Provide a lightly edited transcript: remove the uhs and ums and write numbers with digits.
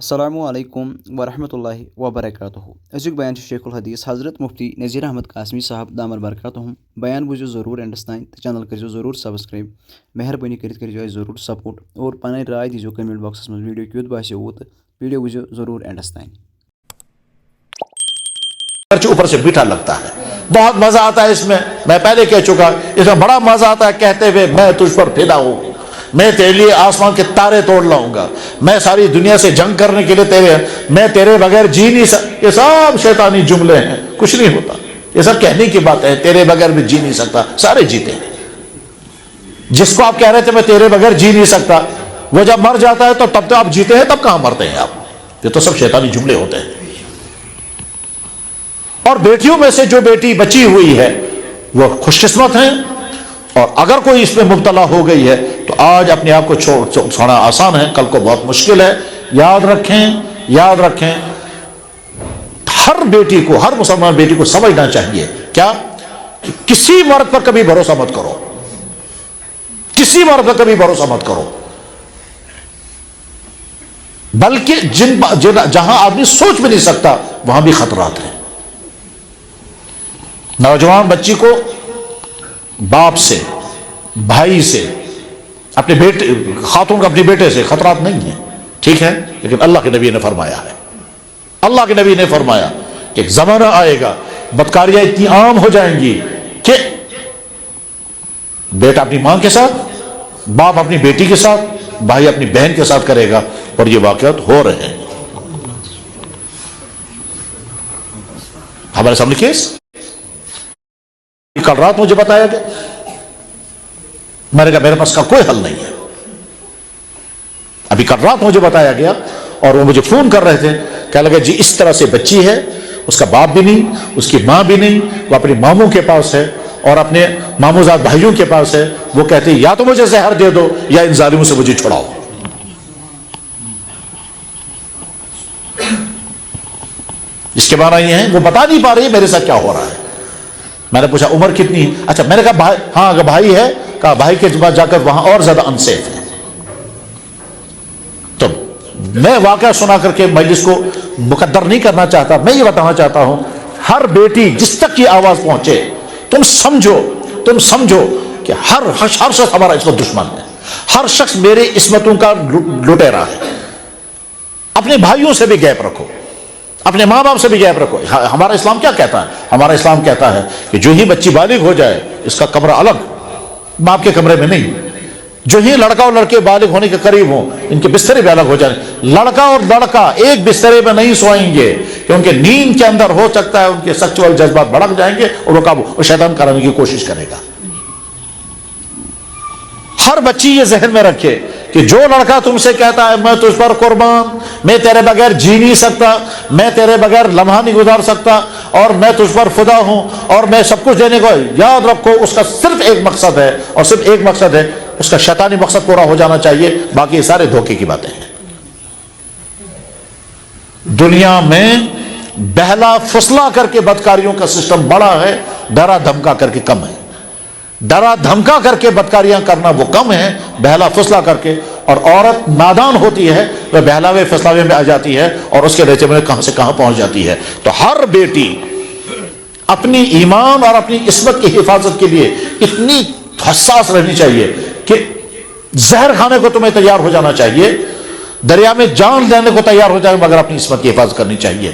السلام علیکم ورحمۃ اللہ وبرکاتہ ازیک بیان شیخ الحدیث حضرت مفتی نذیر احمد قاسمی صاحب دامر برکاتہم بیان بوزیو ضرور اینڈس تام تو چینل کرزیو ضرور سبسکرائب مہربانی کرت کرزیو ضرور سپورٹ اور پنن رائے دیزیو کمنٹ باکسس میں ویڈیو کیُتھ باسیو تو ویڈیو بوزیو ضرور اینڈس تام اوپر سے میٹھا لگتا ہے، بہت مزہ آتا ہے اس میں پہلے کہہ چکا، اس میں بڑا مزہ آتا ہے کہتے ہوئے میں تجھ پر فدا ہوں، میں تیرے لیے آسمان کے تارے توڑ لاؤں گا، میں ساری دنیا سے جنگ کرنے کے لیے میں تیرے بغیر جی نہیں سکتا۔ یہ سب شیطانی جملے ہیں، کچھ نہیں ہوتا، یہ سب کہنے کی بات ہے۔ تیرے بغیر بھی جی نہیں سکتا، سارے جیتے ہیں۔ جس کو آپ کہہ رہے تھے میں تیرے بغیر جی نہیں سکتا، وہ جب مر جاتا ہے تو تب تو آپ جیتے ہیں، تب کہاں مرتے ہیں آپ؟ یہ تو سب شیطانی جملے ہوتے ہیں۔ اور بیٹیوں میں سے جو بیٹی بچی ہوئی ہے وہ خوش قسمت ہیں، اور اگر کوئی اس میں مبتلا ہو گئی ہے تو آج اپنے آپ کو چھوڑنا آسان ہے، کل کو بہت مشکل ہے۔ یاد رکھیں ہر بیٹی کو، ہر مسلمان بیٹی کو سمجھنا چاہیے کیا کہ کسی مرد پر کبھی بھروسہ مت کرو، کسی مرد پر کبھی بھروسہ مت کرو، بلکہ جہاں آدمی سوچ بھی نہیں سکتا وہاں بھی خطرات ہیں۔ نوجوان بچی کو باپ سے، بھائی سے، اپنے بیٹے، خاتون کو اپنے بیٹے سے خطرات نہیں ہیں، ٹھیک ہے، لیکن اللہ کے نبی نے فرمایا ہے، اللہ کے نبی نے فرمایا کہ ایک زمانہ آئے گا بدکاریاں اتنی عام ہو جائیں گی کہ بیٹا اپنی ماں کے ساتھ، باپ اپنی بیٹی کے ساتھ، بھائی اپنی بہن کے ساتھ کرے گا، اور یہ واقعات ہو رہے ہیں ہمارے سامنے کیس۔ کل رات مجھے بتایا گیا، میں نے کہا میرے پاس کا کوئی حل نہیں ہے۔ ابھی کل رات مجھے بتایا گیا اور وہ مجھے فون کر رہے تھے، کہنے لگے جی اس طرح سے بچی ہے، اس کا باپ بھی نہیں، اس کی ماں بھی نہیں، وہ اپنے ماموں کے پاس ہے اور اپنے ماموزاد بھائیوں کے پاس ہے، وہ کہتے ہیں یا تو مجھے زہر دے دو یا ان ظالموں سے مجھے چھڑاؤ۔ اس کے معنی یہ ہے وہ بتا نہیں پا رہی میرے ساتھ کیا ہو رہا ہے۔ میں نے پوچھا عمر کتنی ہے؟ اچھا، میں نے کہا بھائی، ہاں اگر بھائی ہے، کہا بھائی کے پاس جا کر وہاں اور زیادہ انسیف ہے۔ تو میں واقعہ سنا کر کے مجلس کو مقدر نہیں کرنا چاہتا، میں یہ بتانا چاہتا ہوں ہر بیٹی جس تک یہ آواز پہنچے، تم سمجھو کہ ہر شخص ہمارا عصمت دشمن ہے، ہر شخص میرے عصمتوں کا لٹیرا ہے۔ اپنے بھائیوں سے بھی گیپ رکھو، اپنے ماں باپ سے بھی گیپ رکھو۔ ہمارا اسلام کیا کہتا ہے؟ ہمارا اسلام کہتا ہے کہ جو ہی بچی بالغ ہو جائے اس کا کمرہ الگ، باپ کے کمرے میں نہیں۔ جو ہی لڑکا اور لڑکے بالغ ہونے کے قریب ہوں ان کے بسترے بھی الگ ہو جائیں۔ لڑکا اور لڑکا ایک بسترے میں نہیں سوئیں گے کہ ان کے نیند کے اندر ہو سکتا ہے ان کے سیکسول جذبات بڑک جائیں گے اور وہ شیطان کرانے کی کوشش کرے گا۔ ہر بچی یہ ذہن میں رکھے کہ جو لڑکا تم سے کہتا ہے میں تجھ پر قربان، میں تیرے بغیر جی نہیں سکتا، میں تیرے بغیر لمحہ نہیں گزار سکتا، اور میں تجھ پر فدا ہوں اور میں سب کچھ دینے کو، یاد رکھو اس کا صرف ایک مقصد ہے، اور صرف ایک مقصد ہے، اس کا شیطانی مقصد پورا ہو جانا چاہیے، باقی یہ سارے دھوکے کی باتیں ہیں۔ دنیا میں بہلا فسلا کر کے بدکاریوں کا سسٹم بڑا ہے، ڈرا دھمکا کر کے کم ہے۔ ڈرا دھمکا کر کے بدکاریاں کرنا وہ کم ہے، بہلا فسلا کر کے، اور عورت نادان ہوتی ہے وہ بہلاوے فسلاوے میں آ جاتی ہے اور اس کے نیچے میں کہاں سے کہاں پہنچ جاتی ہے۔ تو ہر بیٹی اپنی ایمان اور اپنی عصمت کی حفاظت کے لیے اتنی حساس رہنی چاہیے کہ زہر کھانے کو تمہیں تیار ہو جانا چاہیے، دریا میں جان دینے کو تیار ہو جائے، مگر اپنی عصمت کی حفاظت کرنی چاہیے۔